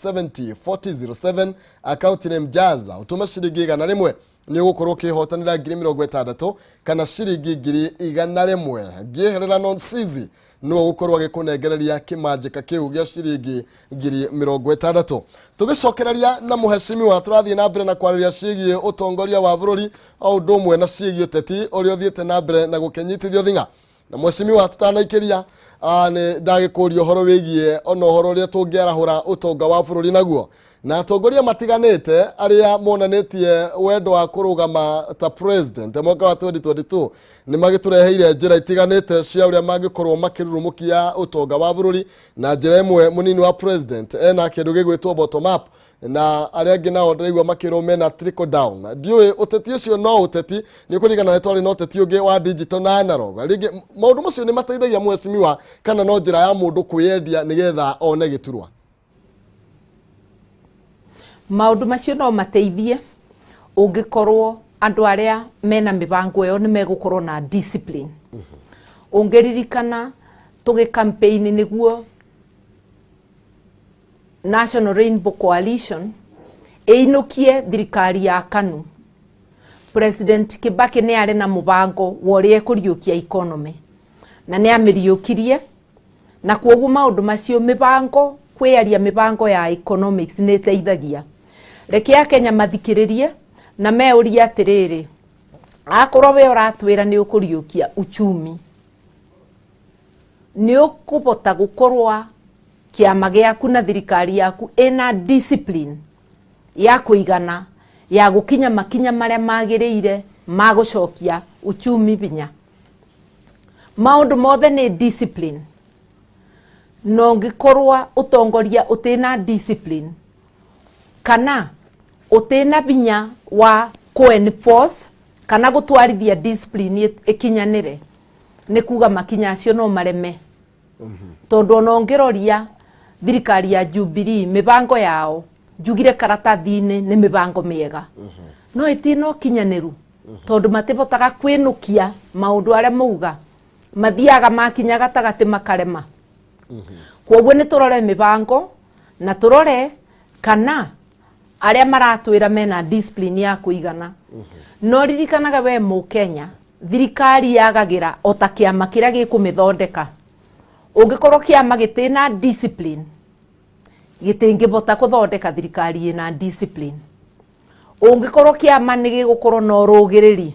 704007 account name Jaza utuma shiringi 100 ni gukorwo kihotanira 60 kana shiringi 100 giherera non-sizi no gukorwo gikunegereria kimanjika kiu gya shiringi 60 tugicokereria na muheshimi wa turathie na mbere na kwariria cigie utongoria wa bururi au ndomwe na cigie uteti uri uthiete na mbere na gukenyithithio thinga na muheshimi wa tutanaikiria ne ndagikurio horo wigie ono horo ria tungiarahura utonga wa bururi naguo na atongoria matiganite aria monanetie wendo wa kurugama ta president mwaka wa 2022 ni magitureheire njira itiganite cia uria mangikorwo makirurumukia utonga wa bururi na njira imwe munini wa president ena kindu gigwitwo bottom up na aria ngi nao ndaigwa makiro mena trickle down ndiwe uteti ucio no uteti ni kurigana na twari no uteti ungi wa digital na analog rigi maundu macio ni mateithagia mwesimiwa kana no njira ya mundu kuyendia nigetha one giturwa maundu macio no mateithie ungikorwo andu aria mena mibango yo ni megukorwo na discipline ungeririkana tuge campaign niguo National Rainbow Coalition einukie thirikari ya KANU. President Kibaki ni ari na mubango worie kuriukia economy na ni amiriukirie na kuogu maundu macio mibango kwiaria mibango ya economics ni teithagia reke Kenya mathikiririe na meuria atiriri akorwo we uratwira ni ukuriukia uchumi ni ukubota gukorwa kiama giaku na thirikari yaku ena discipline ya kuigana ya gukinya makinya maria magiriire magucokia uchumi binya maundu mothe ni discipline no ngikorwa utongoria utina discipline kana utina binya wa enforce kana gutwarithia discipline ikinyanire ni kuga makinya acio no mareme tondu no ngiroria thirikari ya Jubilee mibango yao njugire karatathi-ini ni mibango miega no itino kinyaniru tondu matibotaga kwinukia maundu aria mauga mathiaga makinya gatagati makarema kwoguo ni turore mibango na turore kana aria maratwira mena discipline ya kuigana no ririkanaga we mu Kenya thirikari yagagira otakiama kiria gikumithondeka ungikorwo kiama gitina discipline gitingibota kuthondeka thirikari ina discipline ungikorwo kiama ni gigukorwo no rugiriri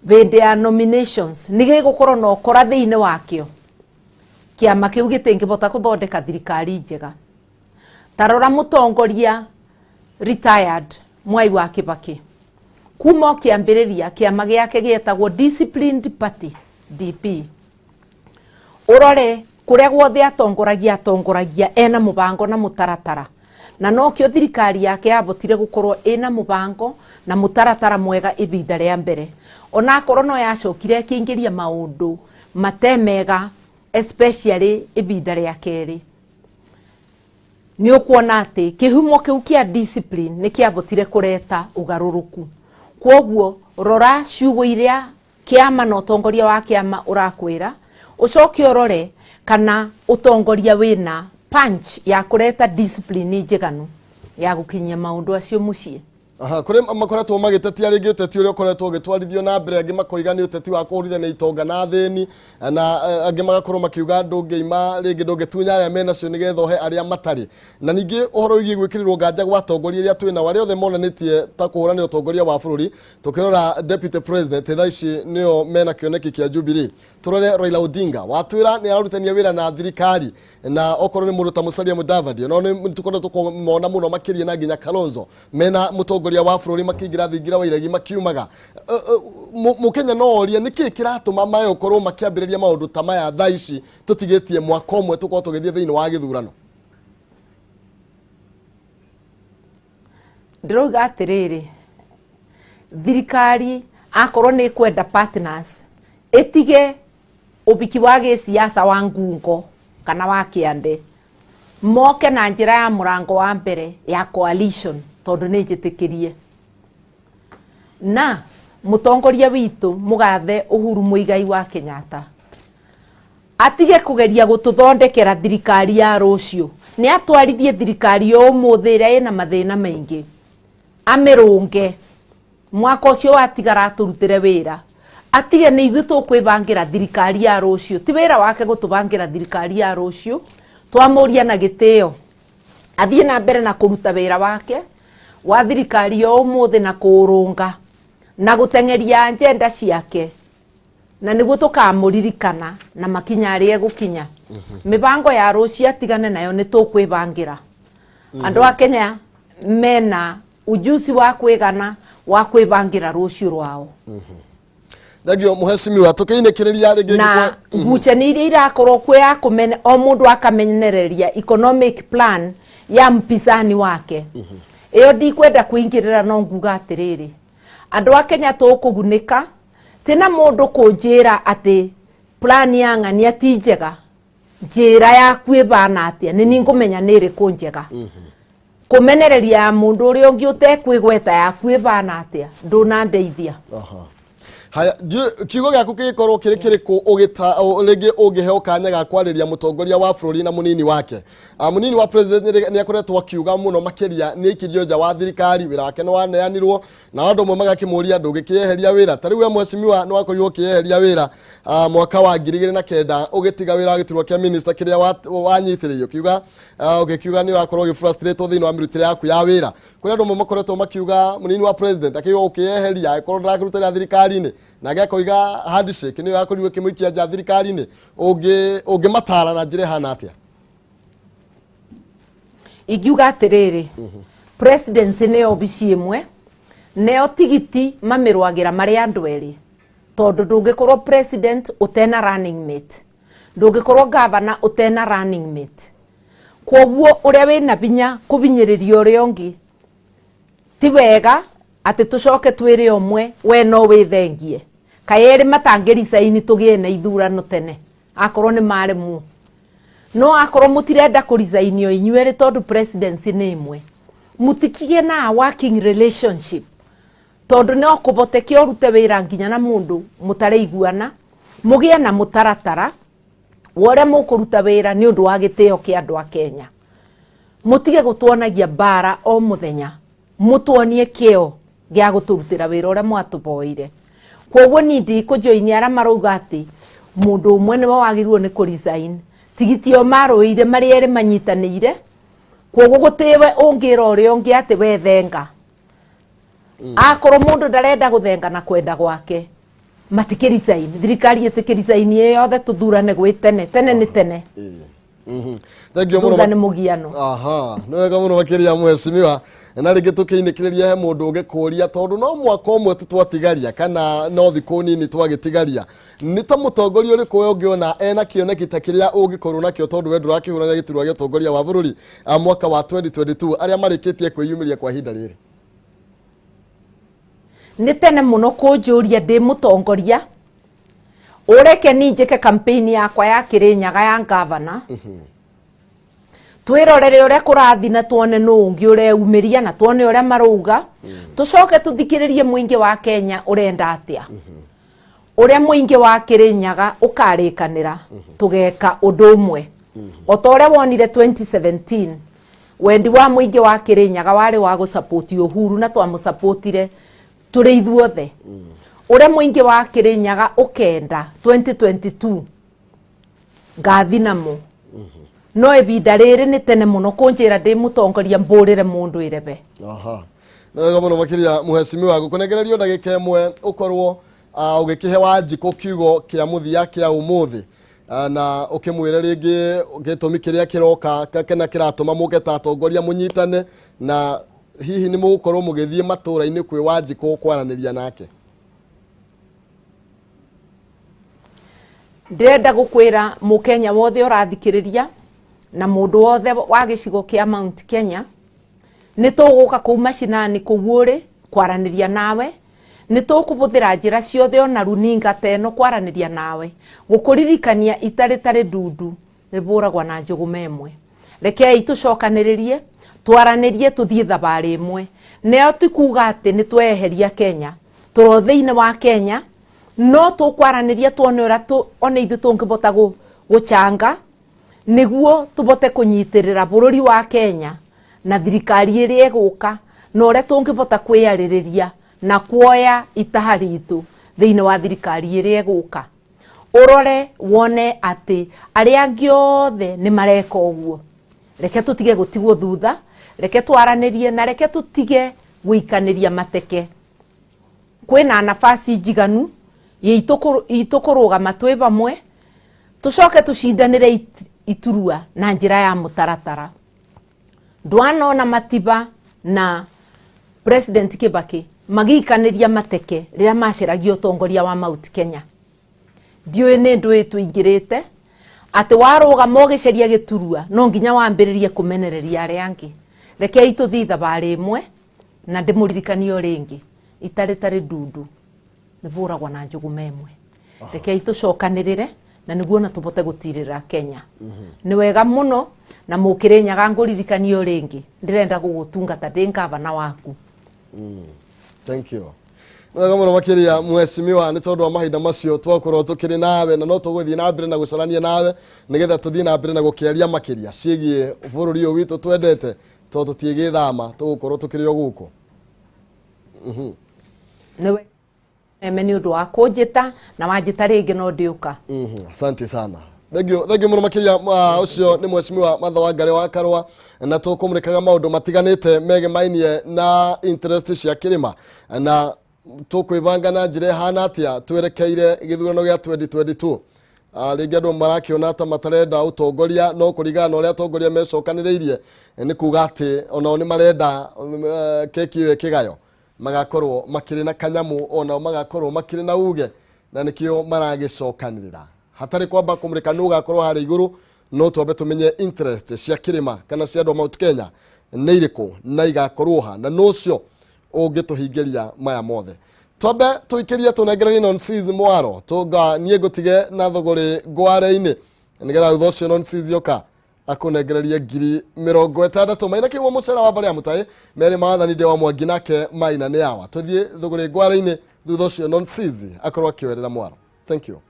bende ya nominations ni gigukorwo no kora thiini wakio kiama kiu gitingibota kuthondeka thirikari njega tarora mutongoria retired Mwai wa Kibaki kuma kiambiriria kiama giake gietagwo Disciplined Party DP urore kuria guothe atongoragia ena mubango na mutaratara na no kio thirikari yake yabotire gukorwo ena mubango na mutaratara mwega ibinda ria mbere ona korwo no yacokire kingiria maundu matemega especially ibinda ria keri ni ukuona ati kihumo kiu kia discipline ni kiabotire kureta ugaruruku kwoguo rora ciugo iria kiama no tongoria wa kiama urakwira ucoke urore kana utongoria wina punch ya kureta discipline njeganu ya gukinyia maundu acio mucie kuri makoretwo magitetia ringi uteti uria ukoretwo gitwarithio na mbere angi makoigani uteti wa kuhurithania itonga na thini na angi magakorwo makiuga ndungiima ringi ndungitunya aria mena cio nigetho he aria matari na ningi uhoro wigi gwikirirwo nganja gwa atongoria aria twina wari othe monanetie ta kuhurania utongoria wa bururi tukirora deputy president thaici nio mena kioneki kia Jubilee turore Raila Odinga watwira ni arutania wira na thirikari na okorwo ni mundu ta Musalia Mudavadi no ni tukondo tukomona muno makiria na nginya Kalonzo mena mutongoria wa bururi makingira thingira wa iregi makiumaga mukenya no oria niki kiratuma mayo okorwo makiambiriria maundu ta maya thaici tutigetie mwaka omwe tukorwo tugithie thiini wa githurano ndiroga atiriri thirikari akorwo ni kwenda partners etige ubiki wa gisiasa wa ngungo kana wa kiande moke na njira ya murango wa mbere ya coalition tondu ni njitikirie na mutongoria witu mugathe Uhuru Muigai wa Kenyatta atige kugeria gututhondekera thirikari ya rucio ni atwarithie thirikari yo umuthi ria ina mathina maingi amirunge mwaka ucio watigara aturutire wira atige ni ithu tukwibangira thirikari ya rucio ti wira wake gutubangira thirikari ya rucio twamuria na gitio athie na mbere na kuruta wira wake wa thirikari yo umuthi na kurunga na gutengeria agenda ciake na niguo tukamuririkana na makinya arie gukinya mibango ya rucio atigane nayo ni tukwibangira andu a Kenya mena ujuzi wa kwigana wa kwibangira rucio rwao Dagio muheshimiwa tukiinekereria ringi na ngucanio iria irakorwo kwe ya kumene o mundu akamenyereria economic plan ya mpizani wake iyo ndikwenda kuingirira no nguga atiriri andu a Kenya tukugunika tina mundu kunjira ati plan ya ng'ani ati njega njira ya kwibana atia ni ningumenya niri kunjega kumenereria mundu uri ungi utekwigweta ya kwibana atia nduna ndeithia haya kiugo gyaku kikorwo kirikiriku ugita rigi ungiheo kanya ga kwariria mutongoria wa bururi na munini wake munini wa president ni akoretwo akiuga muno makiria ni ikirio nja wa thirikari wira wake no waneanirwo na andu mo magakimuria ndugikieheria wira tari we mweshimiwa no akorirwo kieheria wira mwaka wa 2009 ugitiga wira wagitirwo kia minister kiria wanyitiririo kiuga ugikiuga ni urakorwo gifrustrate thini wa mirutire yaku ya wira kuri andu mo makoretwo makiuga munini wa president akirio ukieheria akorwo ndakirutira thirikari ni na gakoiga handshake ni yakorirwo kimuikia nja thirikari ni ungi matara na njire hana atia igiuga atiriri presidency ne obici imwe neo tigiti mamirwagira mari andu eri tondu ndungikorwo president utena running mate ndungikorwo governor utena running mate kwoguo uria wina binya kubinyiriria uria ungi ti wega ati tucoke twire omwe we no withengie kayeri matangiricaini tugie na ithurano tene akorwo ni maremu no akorwo mutirenda kuricainio inyuere tondu presidency ni imwe mutikigie na working relationship tondu no kubotekia urute wira nginya na mundu mutareiguana mugie na mutaratara wore mukuruta wira ni undu wa gitio kia andu a Kenya mutige gutwonagia bara o muthenya mutwonie kio gya guturutira wira uria mwatuboire kwoguo ni ndi kujoini ara maruga ati mundu umwe ni wagirwo ni kuresign tigitio maruire mari eri manyitanire kwoguo gutiwe ungira uria ungi ati wethenga akorwo mundu ndarenda guthenga na kwenda gwake matikirisign thirikari itikirisign yothe tuthurane gwitene tene ni tene thengio muno ni mugiano no wega muno makiria mweshimiwa na ringi tukiinikiriria he mundu ugikuria tondu no mwaka umwe tutwatigaria kana no thiku nini twagitigaria ni ta mutongoria uriku we ungiona ena kioneki ta kiria ungikorwo nakio tondu we ndurakihurania giturwa gya tongoria wa bururi mwaka wa 2022 aria marikitie kwiyumiria kwa hinda riri ni tene muno kunjuria ndi mutongoria ureke ninjike campaign yakwa ya Kirinyaga ya governor twirorere uria kurathi na tuone no ungi ureumiria na tuone uria maruga tucoke tuthikiririe muingi wa Kenya urenda atia uria muingi wa Kirinyaga ukarikanira tugeka undu umwe otoria wonire 2017 wendi wa muingi wa Kirinyaga wari wa gusupport Uhuru na twamusupportire turi ithuothe uria muingi wa Kirinyaga ukenda 2022 ngathi namo no ebida riri ni tene muno kunjira ndi mutongoria mburire mundu irebe no wega muno makiria muheshimiwa gukunegererio ndagika imwe ukorwo ugikihe wanjiko kiugo kia muthia kia umuthi na ukimwira ringi gitumi kiria kiroka kana kiratuma muke ta atongoria munyitane na hihi ni mugukorwo mugithie matura-ini kwi wanjiko kwaraniria nake ndenda gukwira mukenya wothe urathikiriria na mundu wothe wa gicigo kia Mount Kenya ni tuguka ku mashinani kuwuri kwaraniria nawe ni tukubuthira njira ciothe ona runinga teno kwaraniria nawe gukuririkania itari dundu ni buragwa na njugu memwe rekei tucokaniririe twaranirie tuthie thabari imwe neo tikuga ati ni tweheria Kenya turo thiini wa Kenya no tukwaraniria tuone ura ona ithu tungibota guchanga niguo tubote kunyitirira bururi wa Kenya na thirikari iri guka na uria tungibota kwiyaririria na kuoya itaha ritu thiini wa thirikari iri guka. Urore wone ati aria angi othe ni mareka uguo. Reke tutige gutigwo thutha, reke twaranirie na reke tutige guikaniria mateke. Kwina nafasi njiganu itukurugama twi bamwe tucoke tucindanire iturua na njira ya mutaratara. Ndwanona Matiba na President Kibaki magikaniria mateke rira maciragia utongoria wa Mount Kenya. Ndiwe ni ndu tuingirite ati warugama ugiceria giturua no nginya wambiririe kumenereria aria angi. Reke ituthi thabari imwe na ndimuririkanio ringi itaritari ndundu nivuragwa na njuguma imwe. Reke itucokanirire na niguo na tubote gutirira Kenya. Ni wega muno na mukirenyaga nguririkanio ringi ndirenda gugutungata ndi ngavana waku. Thank you. Wega muno makiria mheshimiwa ni tondu wa mahinda macio twakorwo tukiri nawe na no tuguthii na mbere na gucarania nawe nigetha tuthii na mbere na gukiaria makiria cigie bururi uyu witu twendete tondu tutigithama tugukorwo tukiri o guku. Niwe ni undu wa kunjita na wanjita ringi no ndiuka. Asante sana. Thank you muno makiria ucio ni mheshimiwa Martha Wangari wa Karua na tukumurikaga maundu matiganite megemainie na interest cia kirima na tukwibanga na njire hana atia twerekeire githurano gia 2022. Ringi andu marakiona ta matarenda utongoria no kurigana na uria atongoria mecokaniriirie ni kuga ati onao ni marenda keki iyo kigayo magakorwo makiri na kanyamu onao magakorwo makiri na uge na nikio maragicokanirira hatari kwamba kumurika nugakorwo hari iguru no twambe tumenye interest cia kirima kana cia andu Mount Kenya ni iriku na igakorwo ha na nocio ungituhingiria maya mothe. Twambe tuikirie tunengererie non-season mwaro tunga nie gutige na thogori ngware-ini nigetha thutha ucio non-season yoka akunengererie 60,000 maina kiwa mucera wa bari amutai meri maathani ndi wa Mwangi nake maina ni yawa tuthie thogori ngware-ini thutha ucio non-season akorwo akiwerera mwaro. Thank you.